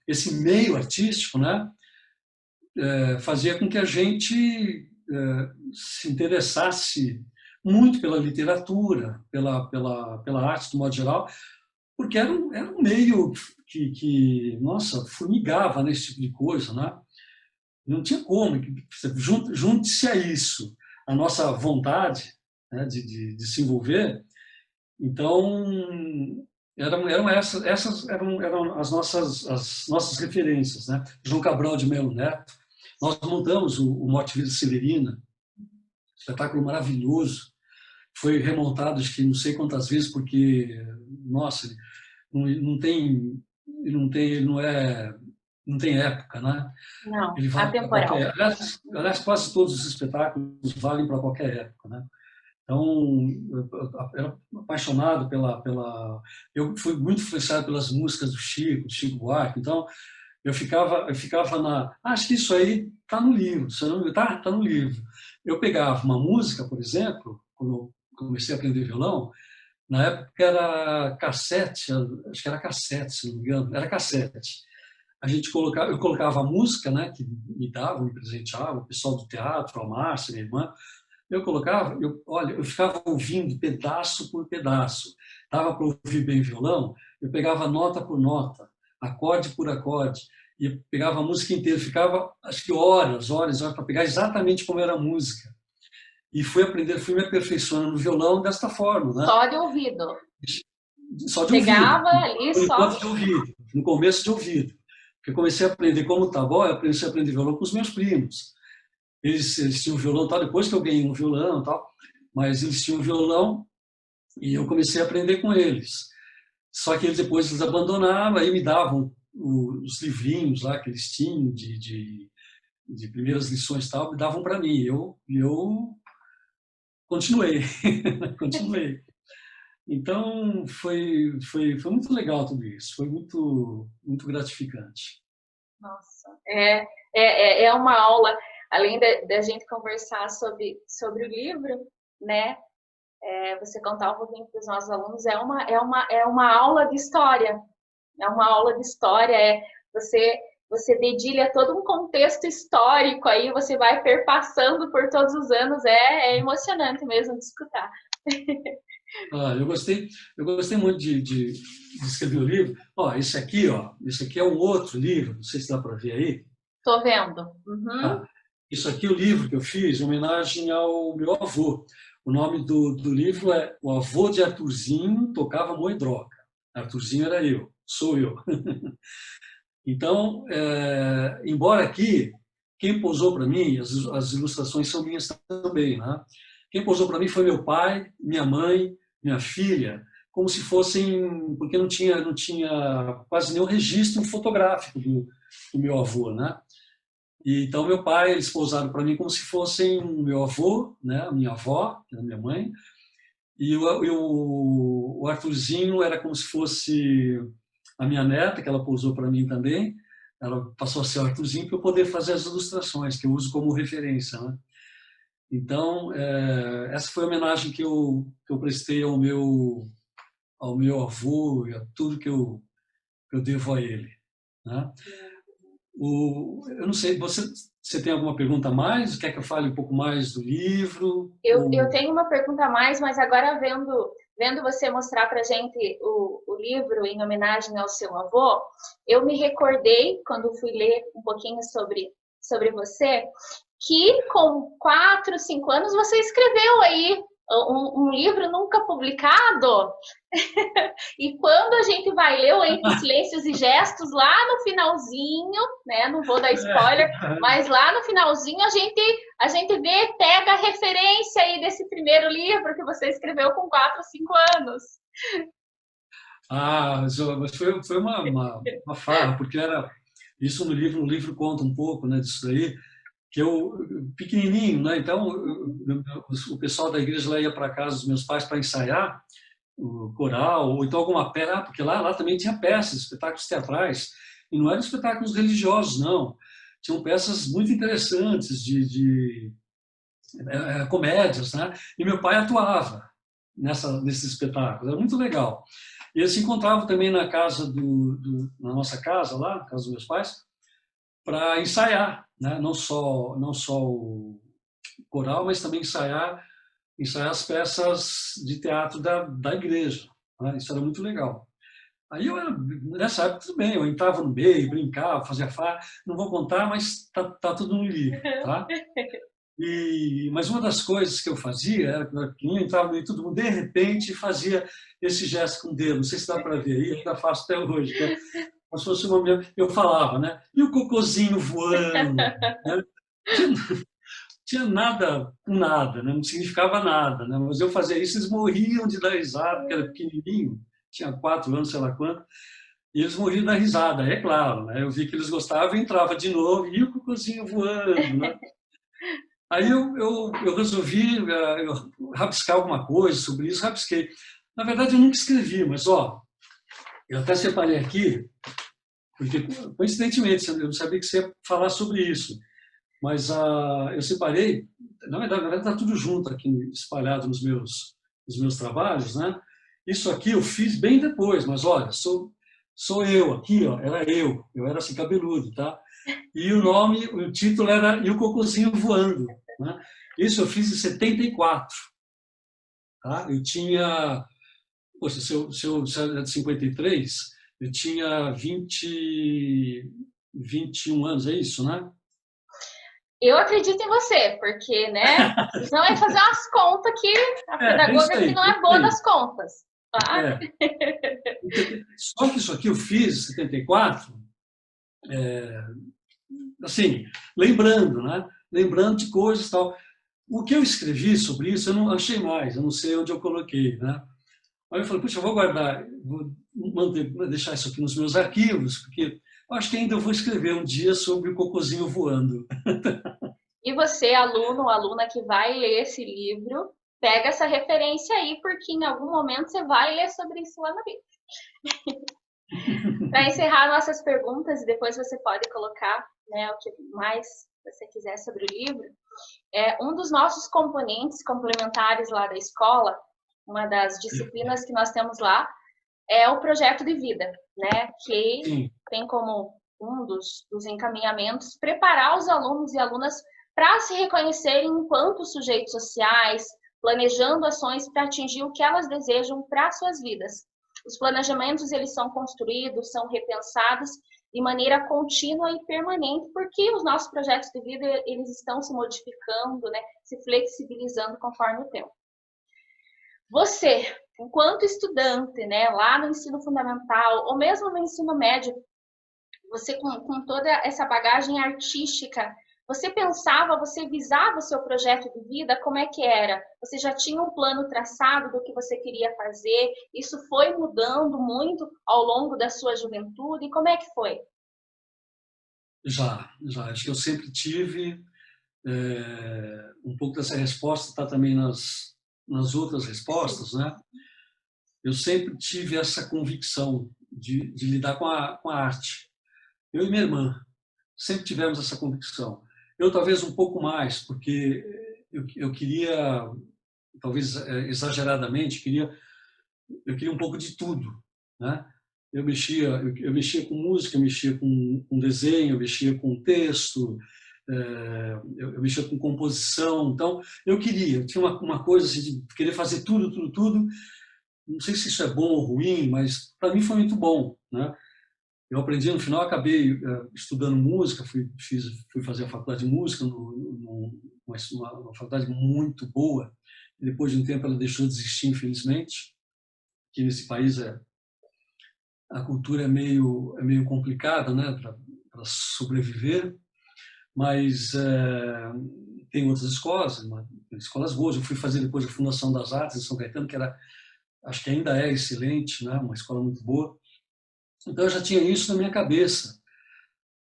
esse meio artístico, né, fazia com que a gente se interessasse muito pela literatura, pela arte, do modo geral, porque era um meio nossa, formigava nesse tipo de coisa, né? Não tinha como. Junte-se a isso, a nossa vontade, né, de se envolver. Então, essas eram as nossas referências. Né? João Cabral de Melo Neto. Nós montamos o Morte e Vida Severina, espetáculo maravilhoso. Foi remontado, acho que não sei quantas vezes, porque, nossa, ele não tem época, né? Não, Ele vale para atemporal. qualquer. Aliás, quase todos os espetáculos valem para qualquer época, né? Então, eu era apaixonado eu fui muito influenciado pelas músicas do Chico Buarque. Então, eu ficava acho que isso aí está no livro, tá no livro. Eu pegava uma música, por exemplo, quando eu comecei a aprender violão, na época era cassete, acho que era cassete, se não me engano, era cassete. Eu colocava a música, né, que me presenteava, o pessoal do teatro, a Márcia, minha irmã, olha, eu ficava ouvindo pedaço por pedaço. Dava para ouvir bem violão, eu pegava nota por nota, acorde por acorde, e pegava a música inteira, ficava, acho que horas, para pegar exatamente como era a música. E fui me aperfeiçoando no violão desta forma, né? Só de ouvido. Só de ouvido, Pegava ali por só. enquanto de ouvido, no começo de ouvido. Porque eu comecei a aprender como tá bom, eu comecei a aprender violão com os meus primos. Eles tinham violão, tal, depois que eu ganhei um violão, tal, mas eles tinham violão e eu comecei a aprender com eles. Só que depois eles abandonaram, aí me davam os livrinhos lá que eles tinham de primeiras lições e tal, me davam para mim. Eu continuei, continuei. Então foi muito legal tudo isso, foi muito gratificante. Nossa, é uma aula, além da gente conversar sobre o livro, né? Você contar um pouquinho para os nossos alunos, é uma aula de história. É uma aula de história, Você dedilha todo um contexto histórico aí, você vai perpassando por todos os anos, é emocionante mesmo de escutar. Ah, eu gostei muito de escrever o livro. Ó, esse aqui é um outro livro, não sei se dá para ver aí. Tô vendo. Uhum. Ah, isso aqui é o livro que eu fiz em homenagem ao meu avô. O nome do livro é O Avô de Arthurzinho Tocava Moedroca. Arthurzinho era eu, sou eu. Então, embora aqui, quem posou para mim, as ilustrações são minhas também, né? Quem posou para mim foi meu pai, minha mãe, minha filha, como se fossem, porque não tinha quase nenhum registro fotográfico do meu avô, né? E, então, meu pai, eles posaram para mim como se fossem meu avô, né? A minha avó, que era minha mãe, e o Arthurzinho era como se fosse a minha neta, que ela pousou para mim também. Ela passou a ser o Arthurzinho para eu poder fazer as ilustrações, que eu uso como referência, né? Então, essa foi a homenagem que eu prestei ao meu avô e a tudo que eu devo a ele, né? Eu não sei, você tem alguma pergunta a mais? Quer que eu fale um pouco mais do livro? Eu tenho uma pergunta a mais, mas agora vendo você mostrar para gente o livro em homenagem ao seu avô, eu me recordei, quando fui ler um pouquinho sobre você, que com 4, 5 anos você escreveu aí um livro nunca publicado. E quando a gente vai ler o Entre Silêncios e Gestos, lá no finalzinho, né? Não vou dar spoiler, mas lá no finalzinho a gente vê, pega a referência aí desse primeiro livro que você escreveu com 4, 5 anos. Mas foi uma farra, porque era isso no livro. O livro conta um pouco, né, disso aí, que eu pequenininho, né? Então o pessoal da igreja lá ia para casa dos meus pais para ensaiar o coral, ou então alguma peça, porque lá também tinha peças, espetáculos teatrais, e não eram espetáculos religiosos, não. Tinham peças muito interessantes de comédias, né? E meu pai atuava nesses espetáculos, era muito legal. E eles se encontravam também na casa na nossa casa lá, na casa dos meus pais, para ensaiar, né? Não só o coral, mas também ensaiar as peças de teatro da igreja, né? Isso era muito legal. Aí nessa época tudo bem, eu entrava no meio, brincava, fazia farra, não vou contar, mas tá tudo no livro, tá? Mas uma das coisas que eu fazia era que eu entrava no meio de todo mundo, de repente fazia esse gesto com o dedo, não sei se dá para ver aí, ainda faço até hoje, que é como se fosse eu falava, né? E o cocôzinho voando, né? Tinha nada com nada, né? Não significava nada, né? Mas eu fazia isso, eles morriam de dar risada, porque era pequenininho, tinha 4 anos, sei lá quanto, e eles morriam de dar risada, é claro, né? Eu vi que eles gostavam, entrava de novo, e o cocôzinho voando, né? Aí eu resolvi eu rabiscar alguma coisa sobre isso, rabisquei. Na verdade, eu nunca escrevi, mas, ó, eu até separei aqui, porque, coincidentemente, eu não sabia que você ia falar sobre isso, mas eu separei, na verdade está tudo junto aqui, espalhado nos meus trabalhos, né? Isso aqui eu fiz bem depois, mas, olha, sou eu aqui, ó, eu era assim, cabeludo, tá? E o título era E o Cocôzinho Voando, né? Isso eu fiz em 74, tá? Eu tinha, poxa, se é de 53, eu tinha 21 anos, é isso, né? Eu acredito em você, porque, né? Senão vai fazer umas contas que a pedagoga aqui não é boa das contas. Tá? É. Só que isso aqui eu fiz em 74, assim, lembrando, né? Lembrando de coisas e tal. O que eu escrevi sobre isso, eu não achei mais, eu não sei onde eu coloquei, né? Aí eu falei, puxa, eu vou guardar, vou deixar isso aqui nos meus arquivos, porque eu acho que ainda eu vou escrever um dia sobre o cocôzinho voando. E você, aluno ou aluna que vai ler esse livro, pega essa referência aí, porque em algum momento você vai ler sobre isso lá na vida. Para encerrar nossas perguntas, e depois você pode colocar, né, o que mais você quiser sobre o livro, um dos nossos componentes complementares lá da escola, uma das disciplinas que nós temos lá, é o projeto de vida, né? Que tem como um dos encaminhamentos, preparar os alunos e alunas para se reconhecerem enquanto sujeitos sociais, planejando ações para atingir o que elas desejam para suas vidas. Os planejamentos, eles são construídos, são repensados de maneira contínua e permanente, porque os nossos projetos de vida, eles estão se modificando, né, se flexibilizando conforme o tempo. Você, enquanto estudante, né, lá no ensino fundamental, ou mesmo no ensino médio, você com toda essa bagagem artística, você pensava, você visava o seu projeto de vida, como é que era? Você já tinha um plano traçado do que você queria fazer? Isso foi mudando muito ao longo da sua juventude? Como é que foi? Já. Acho que eu sempre tive um pouco dessa resposta, está também nas outras respostas, né? Eu sempre tive essa convicção de lidar com a arte. Eu e minha irmã sempre tivemos essa convicção. Eu talvez um pouco mais, porque eu queria, talvez exageradamente, eu queria um pouco de tudo, né? Eu mexia com música, eu mexia com desenho, eu mexia com texto, eu mexia com composição. Então, eu tinha uma coisa assim, de querer fazer tudo. Não sei se isso é bom ou ruim, mas para mim foi muito bom, né? Eu aprendi, no final, acabei estudando música, fui fazer a faculdade de música, uma faculdade muito boa. E depois de um tempo ela deixou de existir, infelizmente. Que nesse país a cultura é meio complicada, né, para sobreviver, mas tem outras escolas, escolas boas. Eu fui fazer depois a Fundação das Artes em São Caetano, que acho que ainda é excelente, né, uma escola muito boa. Então eu já tinha isso na minha cabeça.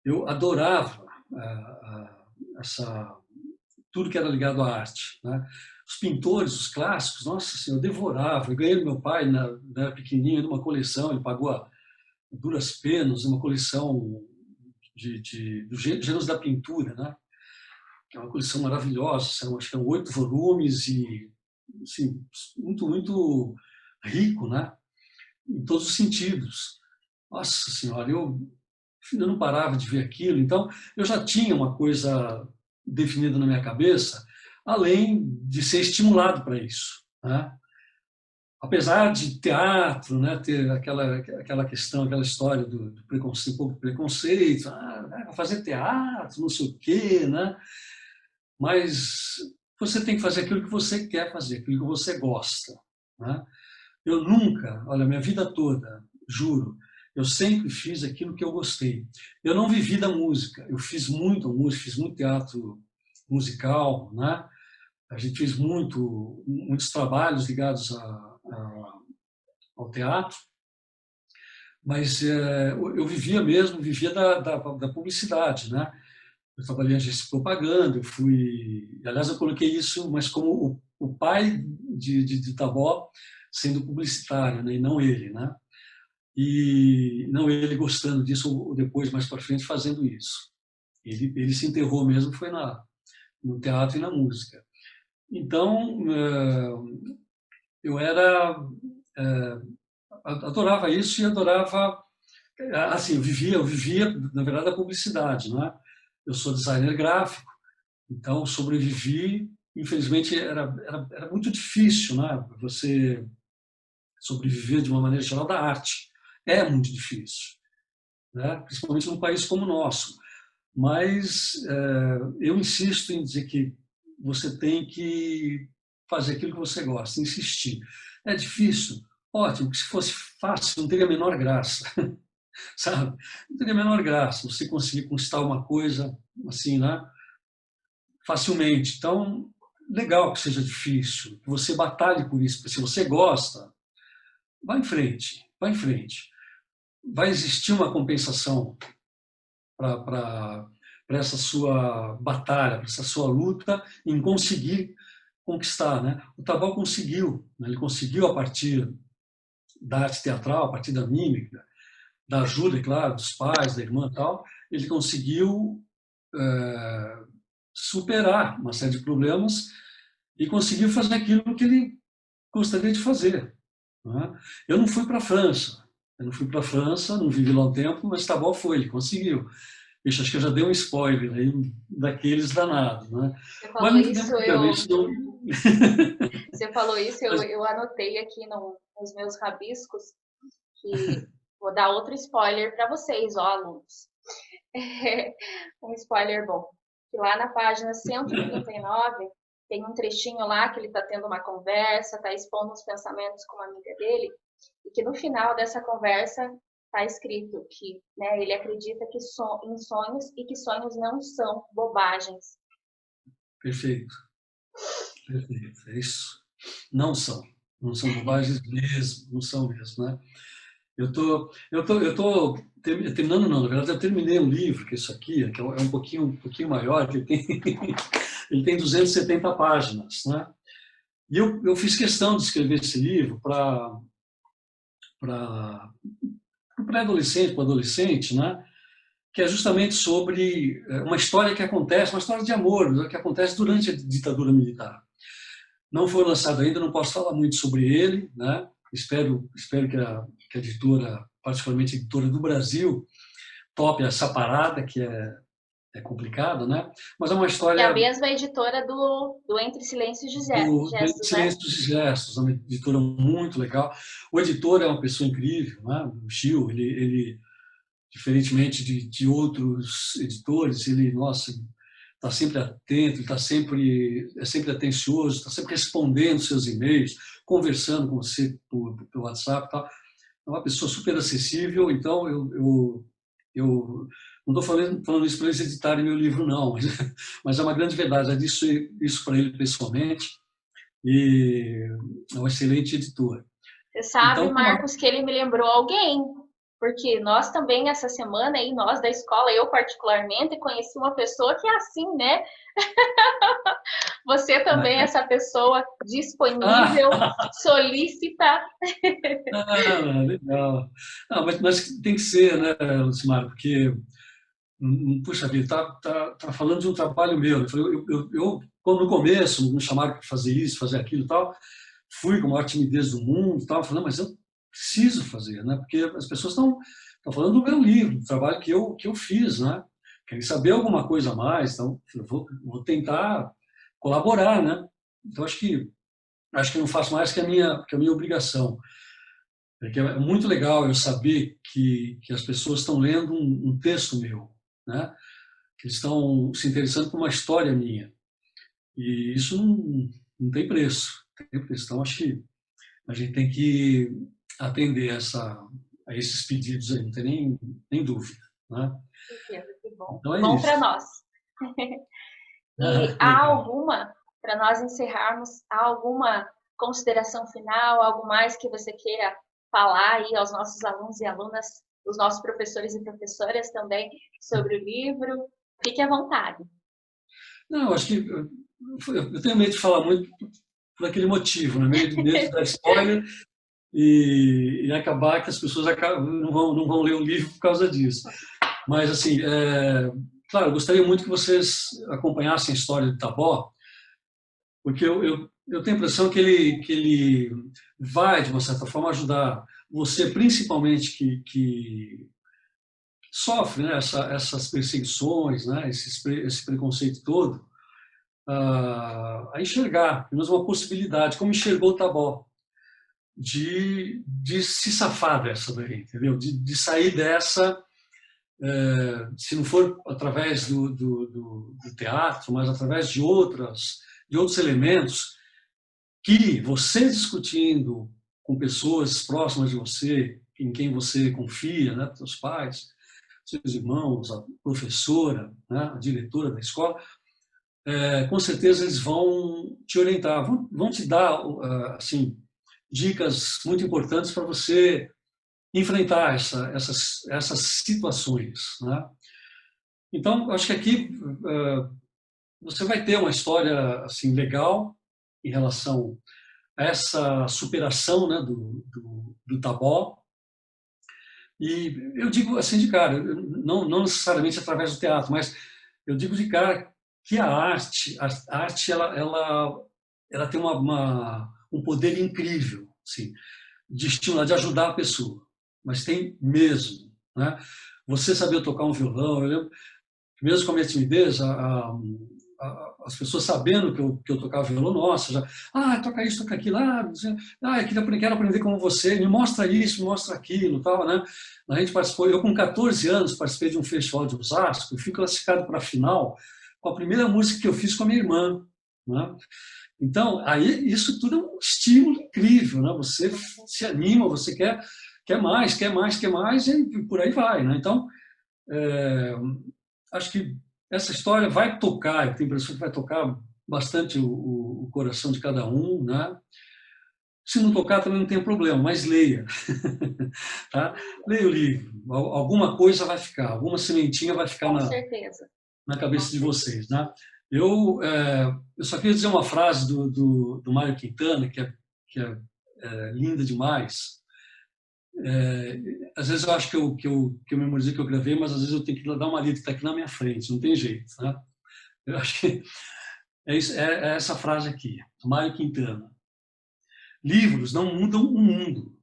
Eu adorava tudo que era ligado à arte, né? Os pintores, os clássicos, nossa senhora, eu devorava. Eu ganhei do meu pai, na pequenininha, numa coleção, ele pagou a duras penas, uma coleção dos gêneros da pintura, né? Que é uma coleção maravilhosa, acho que são 8 volumes e assim, muito rico, né? Em todos os sentidos. Nossa senhora, eu não parava de ver aquilo. Então, eu já tinha uma coisa definida na minha cabeça, além de ser estimulado para isso, né? Apesar de teatro, né, ter aquela questão, aquela história do preconceito, um pouco de preconceito, fazer teatro, não sei o quê, né? Mas você tem que fazer aquilo que você quer fazer, aquilo que você gosta, né? Eu nunca, olha, minha vida toda, juro, eu sempre fiz aquilo que eu gostei. Eu não vivi da música, eu fiz muito música, fiz muito teatro musical, né? A gente fez muitos trabalhos ligados ao teatro, mas eu vivia da publicidade, né? Eu trabalhei em agência de propaganda, aliás, eu coloquei isso, mas como o pai de Tabó sendo publicitário, né? E não ele, né? E não ele gostando disso, ou depois, mais para frente, fazendo isso. Ele se enterrou mesmo, foi no teatro e na música. Então, eu adorava isso e adorava, assim, eu vivia, na verdade, a publicidade, não é? Eu sou designer gráfico, então sobrevivi. Infelizmente, era muito difícil, né? Você sobreviver de uma maneira geral da arte. É muito difícil, né? Principalmente num país como o nosso. Mas eu insisto em dizer que você tem que fazer aquilo que você gosta, insistir. É difícil? Ótimo, se fosse fácil, não teria a menor graça, sabe? Não teria a menor graça você conseguir conquistar uma coisa assim, né? Facilmente. Então, legal que seja difícil, que você batalhe por isso, porque se você gosta, vá em frente, vá em frente. Vai existir uma compensação para essa sua batalha, para essa sua luta em conseguir conquistar, né? O Tabó conseguiu, né? Ele conseguiu a partir da arte teatral, a partir da mímica, da ajuda, é claro, dos pais, da irmã e tal, ele conseguiu superar uma série de problemas e conseguiu fazer aquilo que ele gostaria de fazer, né? Eu não fui para a França, Eu não fui para a França, não vivi lá um tempo, mas Tabó foi, ele conseguiu. Ixi, acho que eu já dei um spoiler aí, daqueles danados, né? Você Mas falou não isso, brincando, isso não... você falou isso, Mas, eu anotei aqui nos meus rabiscos que vou dar outro spoiler para vocês, ó, alunos. Um spoiler bom. Que lá na página 139 tem um trechinho lá que ele está tendo uma conversa, está expondo os pensamentos com uma amiga dele, e que no final dessa conversa está escrito que, né, ele acredita que em sonhos e que sonhos não são bobagens. perfeito, perfeito, é isso. Não são. Não são bobagens mesmo, não são mesmo, né? Eu tô terminando, não, na verdade eu terminei um livro, que é isso aqui, que é um pouquinho maior, que ele tem 270 páginas, né? E eu fiz questão de escrever esse livro para o pré-adolescente, para o adolescente, né? Que é justamente sobre uma história que acontece, uma história de amor, né? Que acontece durante a ditadura militar. Não foi lançado ainda, não posso falar muito sobre ele, né? Espero que a editora, particularmente a editora do Brasil, tope essa parada, que é complicada, né? Mas é uma Que é a história mesma editora do Entre Silêncios e do Gestos, né? Silêncio dos Gestos, é uma editora muito legal. O editor é uma pessoa incrível, né? O Gil, ele diferentemente de outros editores, ele, nossa, está sempre atento, é sempre atencioso, está sempre respondendo seus e-mails, conversando com você por WhatsApp e tal. É uma pessoa super acessível, então eu não estou falando isso para eles editarem meu livro, não, mas é uma grande verdade, eu disse isso para ele pessoalmente, e é um excelente editor. Você sabe, Então, Marcos, que ele me lembrou alguém, porque nós também, essa semana, aí, nós da escola, eu particularmente, conheci uma pessoa que é assim, né? Você também é essa pessoa disponível, ah, solícita. legal. Ah, mas tem que ser, né, Lucimar, porque puxa vida, tá falando de um trabalho meu. Quando no começo me chamaram para fazer isso, fazer aquilo e tal, fui com a maior timidez do mundo, estava falando, mas eu preciso fazer, né? Porque as pessoas estão falando do meu livro, do trabalho que eu fiz, né? Querem saber alguma coisa a mais, então eu vou tentar colaborar, né? Então acho que eu não faço mais que a minha obrigação. Porque é muito legal eu saber que as pessoas estão lendo um texto meu, né? Que estão se interessando por uma história minha. E isso não tem preço. Tem preço. Então, acho que a gente tem que atender a esses pedidos aí, não tem nem dúvida. Né? Que bom. Então, é Bom para isso. nós. E há Legal. alguma, para nós encerrarmos, há alguma consideração final, algo mais que você queira falar aí aos nossos alunos e alunas, os nossos professores e professoras também sobre o livro? Fique à vontade. Não, acho que eu tenho medo de falar muito por aquele motivo, né? Medo de dar spoiler e acabar que as pessoas não vão ler o livro por causa disso. Mas, assim, claro, eu gostaria muito que vocês acompanhassem a história de Tabó, porque eu tenho a impressão que ele vai, de uma certa forma, ajudar você, principalmente que sofre, né, essas perseguições, né, esse preconceito todo, a enxergar, pelo menos uma possibilidade, como enxergou o Tabó, de se safar dessa daí, entendeu? De sair dessa, se não for através do teatro, mas através de outros elementos que você discutindo com pessoas próximas de você, em quem você confia, né, seus pais, seus irmãos, a professora, né, a diretora da escola, com certeza eles vão te orientar, vão te dar assim dicas muito importantes para você enfrentar essas situações, né? Então, acho que aqui você vai ter uma história assim legal em relação a essa superação, né, do Tabó. E eu digo assim de cara, não necessariamente através do teatro, mas eu digo de cara que a arte ela tem um poder incrível, assim, de estimular, de ajudar a pessoa, mas tem mesmo, né? Você saber tocar um violão, eu lembro, mesmo com a minha timidez, as pessoas sabendo que eu tocava violão, nossa, já, toca isso, toca aquilo, eu quero aprender como você, me mostra isso, me mostra aquilo, tal, né? A gente participou, eu com 14 anos participei de um festival de Osasco, eu fui classificado para a final com a primeira música que eu fiz com a minha irmã, né? Então, aí isso tudo é um estímulo incrível, né? Você se anima, você quer mais, quer mais, quer mais, e por aí vai, né? Então, acho que essa história vai tocar, eu tenho a impressão que vai tocar bastante o coração de cada um, né? Se não tocar também não tem problema, mas leia. Tá? Leia o livro, alguma coisa vai ficar, alguma sementinha vai ficar Com certeza. Na cabeça de vocês, né? Eu só queria dizer uma frase do Mário Quintana, que é linda demais. Às vezes eu acho que eu memorizei, que eu gravei, mas às vezes eu tenho que dar uma lida que está aqui na minha frente, não tem jeito. Né? Eu acho que é essa frase aqui, do Mário Quintana. Livros não mudam o mundo.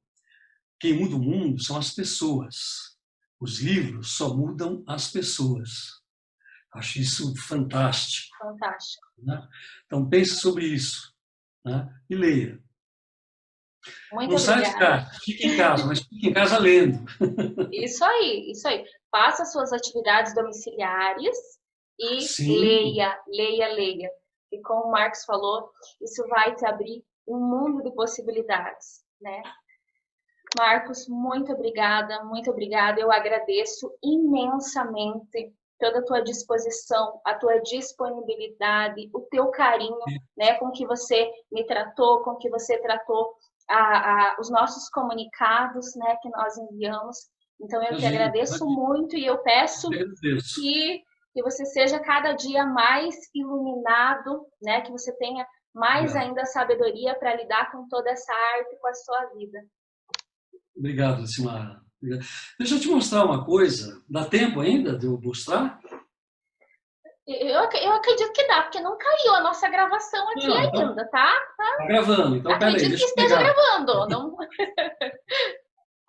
Quem muda o mundo são as pessoas. Os livros só mudam as pessoas. Acho isso fantástico. Fantástico. Né? Então pense sobre isso, né? E leia. Muito não sai de casa, fique em casa, mas fique em casa lendo. Isso aí, isso aí. Faça suas atividades domiciliares e Sim. leia, leia, leia. E como o Marcos falou, isso vai te abrir um mundo de possibilidades, né? Marcos, muito obrigada, muito obrigada. Eu agradeço imensamente toda a tua disposição, a tua disponibilidade, o teu carinho, né, com que você me tratou, com que você tratou os nossos comunicados, né, que nós enviamos. Então, eu te agradeço muito e eu peço que você seja cada dia mais iluminado, né, que você tenha mais ainda sabedoria para lidar com toda essa arte, com a sua vida. Obrigado, Simara. Deixa eu te mostrar uma coisa. Dá tempo ainda de eu mostrar? Eu acredito que dá, porque não caiu a nossa gravação aqui ainda, tá? Tá gravando, então peraí. Acredito que esteja gravando. Não...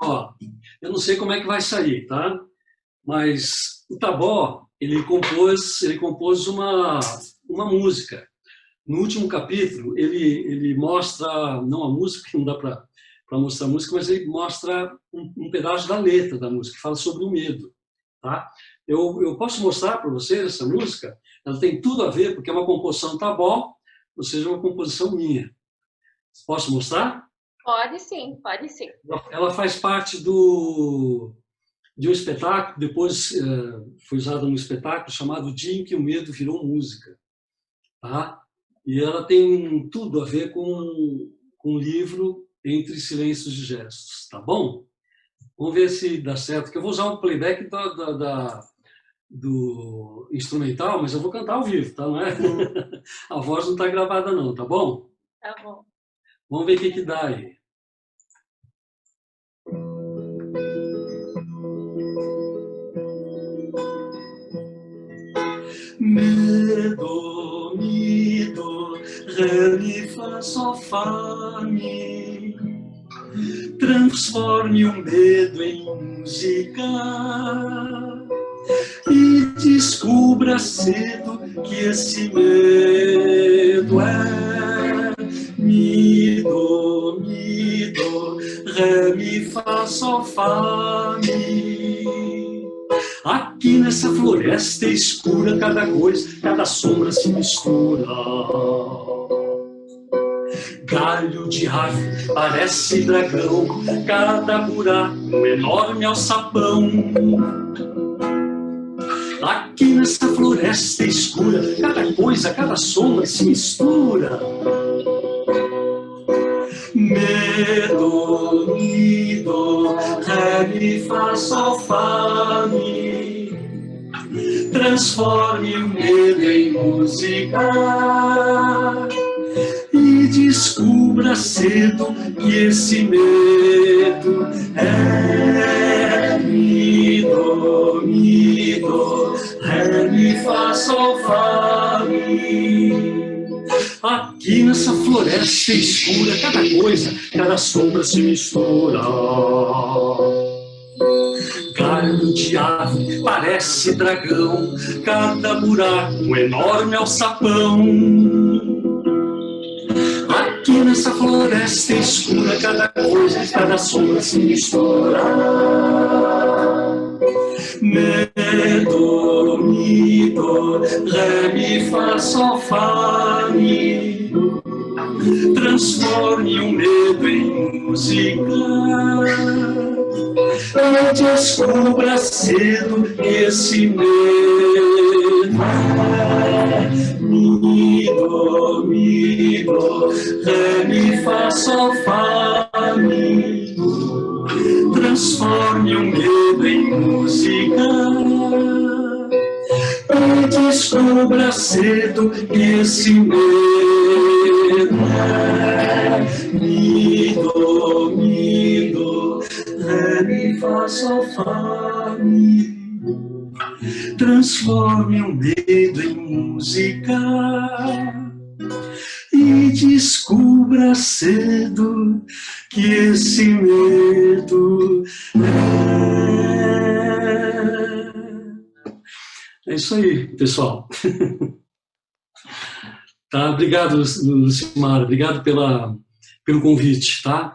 Ó, eu não sei como é que vai sair, tá? Mas o Tabó, ele compôs uma música. No último capítulo, ele mostra, não a música, que não dá para mostrar a música, mas ele mostra um pedaço da letra da música, que fala sobre o medo. Tá? Eu posso mostrar para vocês essa música? Ela tem tudo a ver, porque é uma composição Tabó, ou seja, uma composição minha. Posso mostrar? Pode sim, pode sim. Ela faz parte de um espetáculo, depois foi usada num espetáculo chamado O Dia em que o Medo Virou Música. Tá? E ela tem tudo a ver com o livro Entre Silêncios e Gestos. Tá bom? Vamos ver se dá certo, que eu vou usar um playback do instrumental, mas eu vou cantar ao vivo, tá? Não é? A voz não está gravada não, tá bom? Tá bom. Vamos ver o que dá aí. Medo, medo, ré, mi, fá, sol, fá, mi. Transforme o medo em música e descubra cedo que esse medo é mi, do, ré, mi, fá, sol, fá, mi. Aqui nessa floresta escura, cada coisa, cada sombra se mistura. Galho de árvore parece dragão, cada buraco um enorme alçapão. Aqui nessa floresta escura, cada coisa, cada sombra se mistura. Medo, mido, ré, mi, fá, sol, fá, mi. Transforme o medo em música e descubra cedo que esse medo é mi, do, ré, mi, fá, sol, fá, mi. Aqui nessa floresta escura, cada coisa, cada sombra se mistura. galho de árvore parece dragão, cada buraco um enorme alçapão. Aqui nessa floresta escura, cada coisa, cada sombra se mistura. Medo, mido, ré, mi, fá, sol, fá, mi. Transforme o medo em música. E descubra cedo esse medo. Mi, do, ré, mi, fá, sol, fá, mi. Transforme o medo em música. E descubra cedo esse medo. Mi, do, ré, mi, fá, sol, fá, mi. Transforme o medo em música. E descubra cedo que esse medo é isso aí, pessoal. Tá, obrigado, Lucimara, obrigado pelo convite, tá?